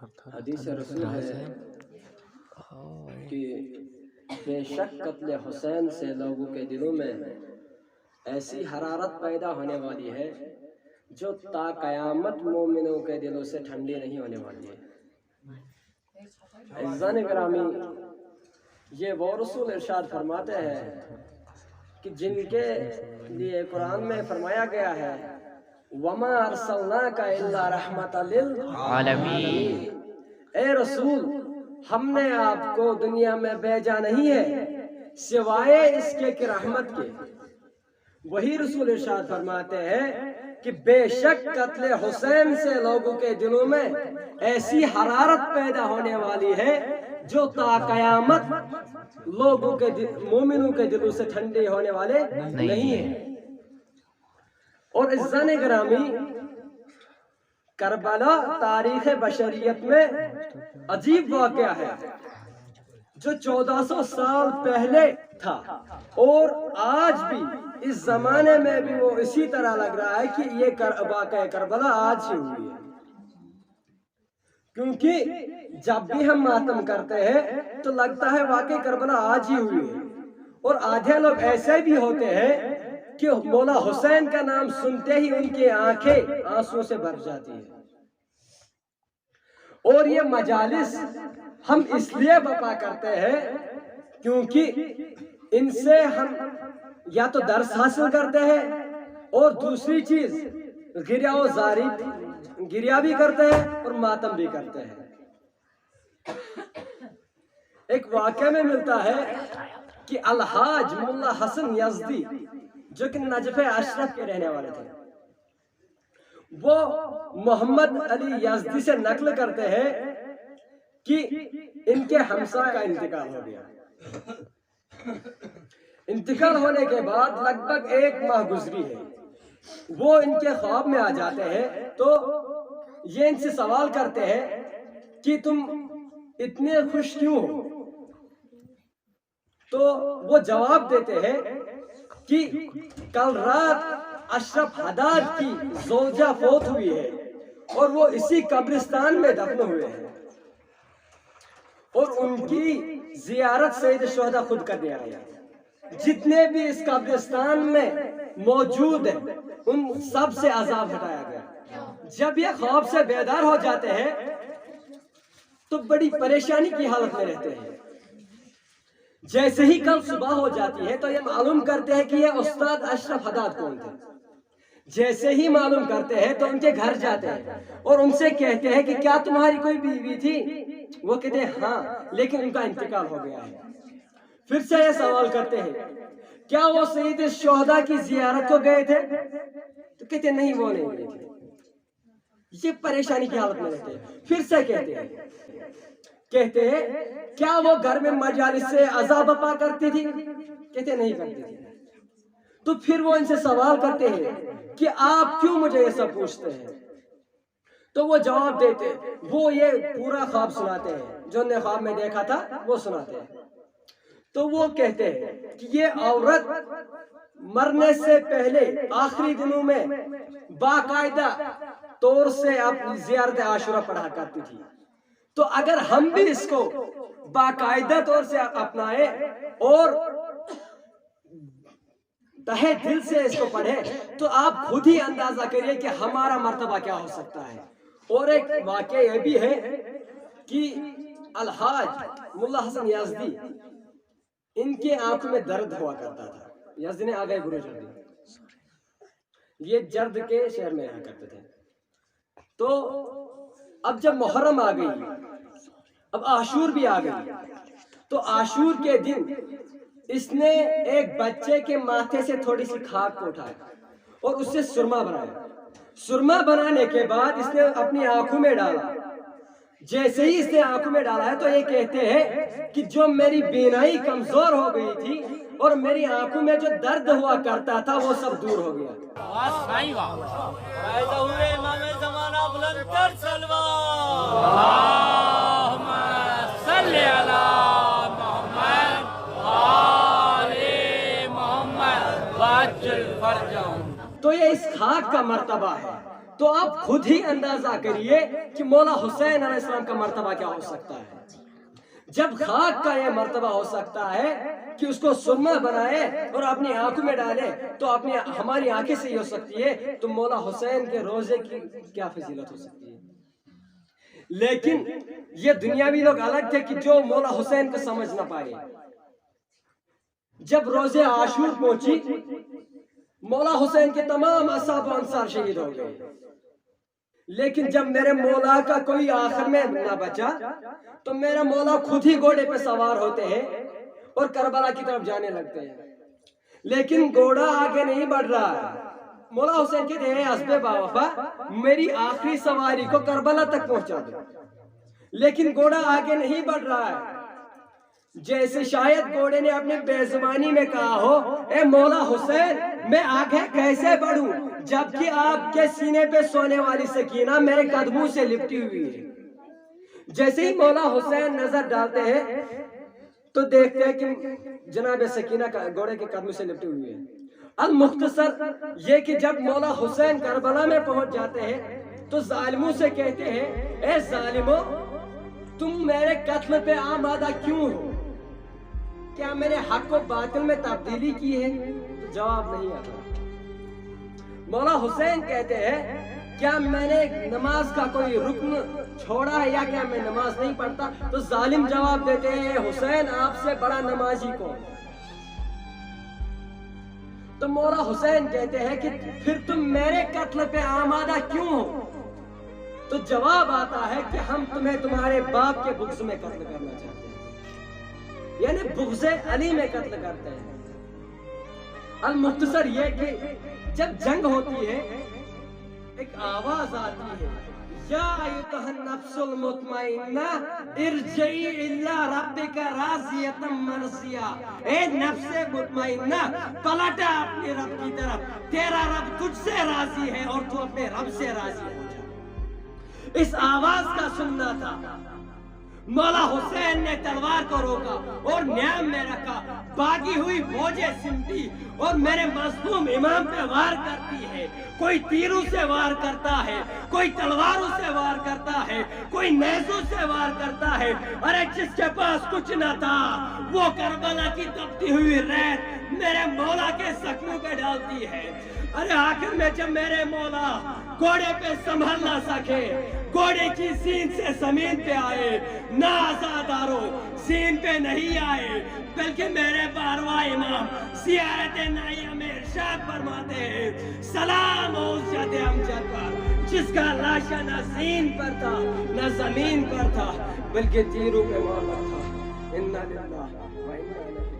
حدیث رسول ہے کہ بے شک قتل حسین سے لوگوں کے دلوں میں ایسی حرارت پیدا ہونے والی ہے جو تا قیامت مومنوں کے دلوں سے ٹھنڈی نہیں ہونے والی ہے۔ عزیزان گرامی، یہ وہ رسول ارشاد فرماتے ہیں کہ جن کے لیے قرآن میں فرمایا گیا ہے وَمَا أَرْسَلْنَاكَ إِلَّا رَحْمَةً لِلْعَالَمِينَ، اے رسول ہم نے آپ کو دنیا میں بھیجا نہیں ہے سوائے اس کے کہ رحمت کے۔ وہی رسول ارشاد فرماتے ہیں کہ بے شک قتل حسین سے لوگوں کے دلوں میں ایسی حرارت پیدا ہونے والی ہے جو تا قیامت لوگوں کے مومنوں کے دلوں سے ٹھنڈے ہونے والے نہیں ہیں۔ اور عزیزان گرامی، کربلا تاریخ بشریت میں عجیب واقعہ ہے جو 1400 سال پہلے تھا، اور آج بھی اس زمانے میں بھی وہ اسی طرح لگ رہا ہے کہ یہ واقعہ کربلا آج ہی ہوئی ہے۔ کیونکہ جب بھی ہم ماتم کرتے ہیں تو لگتا ہے واقعہ کربلا آج ہی ہوئی ہے، اور آدھے لوگ ایسے بھی ہوتے ہیں کہ مولا حسین کا نام سنتے ہی ان کی آنکھیں آنسوں سے بھر جاتی ہیں۔ اور یہ مجالس ہم اس لیے برپا کرتے ہیں کیونکہ ان سے ہم یا تو درس حاصل کرتے ہیں، اور دوسری چیز گریہ و زاری، گریہ بھی کرتے ہیں اور ماتم بھی کرتے ہیں۔ ایک واقعہ میں ملتا ہے کہ الحاج ملا حسن یزدی جو کہ نجف اشرف کے رہنے والے تھے، وہ محمد علی یزدی سے نقل کرتے ہیں کہ ان کے ہمسایہ کا انتقال ہو گیا۔ انتقال ہونے کے بعد لگ بھگ 1 ماہ گزری ہے، وہ ان کے خواب میں آ جاتے ہیں تو یہ ان سے سوال کرتے ہیں کہ تم اتنے خوش کیوں ہو؟ تو وہ جواب دیتے ہیں کہ کل رات اشرف حداد کی زوجہ فوت ہوئی ہے اور وہ اسی قبرستان میں دفن ہوئے ہیں، اور ان کی زیارت سید الشہداء خود کرنے آیا۔ جتنے بھی اس قبرستان میں موجود ہیں ان سب سے عذاب ہٹایا گیا۔ جب یہ خواب سے بیدار ہو جاتے ہیں تو بڑی پریشانی کی حالت میں رہتے ہیں۔ جیسے ہی کل صبح ہو جاتی ہے تو یہ معلوم کرتے ہیں کہ یہ استاد اشرف حداد کون تھے۔ جیسے ہی معلوم کرتے ہیں تو ان کے گھر جاتے ہیں اور ان سے کہتے ہیں کہ کیا تمہاری کوئی بیوی تھی؟ وہ کہتے ہیں ہاں، لیکن ان کا انتقال ہو گیا ہے۔ پھر سے یہ سوال کرتے ہیں کیا وہ سید الشہداء کی زیارت کو گئے تھے؟ تو کہتے ہیں نہیں، وہ نہیں گئے تھے۔ یہ پریشانی کی حالت میں رہتے ہیں۔ پھر سے کہتے ہیں کیا وہ گھر میں مجالس سے عذاب برپا کرتی تھی؟ کہتے ہیں نہیں کرتی تھی۔ تو پھر وہ ان سے سوال کرتے ہیں کہ آپ کیوں مجھے یہ سب پوچھتے ہیں؟ تو وہ جواب دیتے، وہ یہ پورا خواب سناتے ہیں جو انہیں خواب میں دیکھا تھا وہ سناتے ہیں۔ تو وہ کہتے ہیں کہ یہ عورت مرنے سے پہلے آخری دنوں میں باقاعدہ طور سے اپنی زیارت عاشورہ پڑھا کرتی تھی، تو اگر ہم بھی اس کو باقاعدہ طور سے اپنائیں اور تہہ دل سے اس کو پڑھیں تو آپ خود ہی اندازہ کریے کہ ہمارا مرتبہ کیا ہو سکتا ہے۔ اور ایک واقعہ یہ بھی ہے کہ الحاج ملا حسن یزدی، ان کے آنکھوں میں درد ہوا کرتا تھا۔ یزدی نے آگے گرو جردی، یہ جرد کے شہر میں رہا کرتے تھے۔ تو اب جب محرم آ گئی، اب عاشور بھی آ گئی، تو عاشور کے دن اس نے ایک بچے کے ماتھے سے تھوڑی سی خاک کو اٹھایا اور اس سے سرما بنایا۔ سرما بنانے کے بعد اس نے اپنی آنکھوں میں ڈالا۔ جیسے ہی اس نے آنکھوں میں ڈالا ہے تو یہ کہتے ہیں کہ جو میری بینائی کمزور ہو گئی تھی اور میری آنکھوں میں جو درد ہوا کرتا تھا وہ سب دور ہو گیا۔ تو یہ اس خاک کا مرتبہ ہے تو آپ خود ہی اندازہ کریے کہ مولا حسین علیہ السلام کا مرتبہ کیا ہو سکتا ہے. جب خاک کا یہ مرتبہ ہو سکتا ہے کہ اس کو سرما بنائے اور اپنی آنکھوں میں ڈالے تو ہماری آنکھیں سے ہی ہو سکتی ہے، تو مولا حسین کے روزے کی کیا فضیلت ہو سکتی ہے. لیکن یہ دنیاوی لوگ الگ تھے کہ جو مولا حسین کو سمجھ نہ پائے. جب روزے عاشور پہنچی، مولا حسین کے تمام اصحاب و انصار شہید ہو گئے. لیکن جب میرے مولا کا کوئی آخر میں نہ بچا تو میرا مولا خود ہی گھوڑے پہ سوار ہوتے ہیں اور کربلا کی طرف جانے لگتے ہیں. لیکن گھوڑا آگے نہیں بڑھ رہا ہے. مولا حسین کہتے ہیں حسب باوفا میری آخری سواری کو کربلا تک پہنچا دو. لیکن گھوڑا آگے نہیں بڑھ رہا ہے. جیسے شاید گھوڑے نے اپنے بے زبانی میں کہا ہو، اے مولا حسین میں آگے کیسے بڑھوں جبکہ آپ کے سینے پہ سونے والی سکینہ میرے قدموں سے لپٹی ہوئی ہے. جیسے ہی مولا حسین نظر ڈالتے ہیں تو دیکھتے ہیں کہ جناب سکینہ گھوڑے کے قدموں سے لپٹی ہوئی ہے. المختصر یہ کہ جب مولا حسین کربلا میں پہنچ جاتے ہیں تو ظالموں سے کہتے ہیں، اے ظالموں تم میرے قتل پہ آمادہ کیوں ہو؟ کیا میرے حق کو باطل میں تبدیلی کی ہے؟ تو جواب نہیں آتا. مولا حسین کہتے ہیں، کیا میں نے نماز کا کوئی رکن چھوڑا ہے یا کیا میں نماز نہیں پڑھتا؟ تو ظالم جواب دیتے ہیں، حسین آپ سے بڑا نمازی کون؟ تو مولا حسین کہتے ہیں کہ پھر تم میرے قتل پہ آمادہ کیوں ہو؟ تو جواب آتا ہے کہ ہم تمہیں تمہارے باپ کے بغض میں قتل کرنا چاہتے ہیں، یعنی بغض علی میں قتل کرتے ہیں. المختصر یہ کہ جب جنگ ہوتی ہے ایک آواز آتی ہے، یا ایتھا النفس المطمئنہ ارجعی الی ربک راضیۃ مرضیہ. اے نفس مطمئنہ پلٹا اپنے رب کی طرف، تیرا رب تجھ سے راضی ہے اور تو اپنے رب سے راضی ہو جا. اس آواز کا سننا تھا. مولا حسین نے تلوار کو روکا اور نیام میں رکھا. باغی ہوئی فوجیں سمٹی اور میرے مظلوم امام پہ وار کرتی ہے. کوئی تیروں سے وار کرتا ہے، کوئی تلواروں سے وار کرتا ہے، کوئی نیزوں سے وار کرتا ہے. ارے جس کے پاس کچھ نہ تھا وہ کربلا کی تپتی ہوئی ریت میرے مولا کے زخموں پہ ڈالتی ہے. ارے آخر میں جب میرے مولا گھوڑے پہ سنبھل نہ سکے، گھوڑے کی سین سے زمین پہ آئے، نہ آزادارو سین پہ نہیں آئے بلکہ میرے 12واں امام زیارت نعیہ میں ارشاد فرماتے ہیں، سلام ہو اس جد امجد پر جس کا لاشا نہ سین پر تھا نہ زمین پر تھا بلکہ تیروں پہ معلق تھا. انا للہ و انا الیہ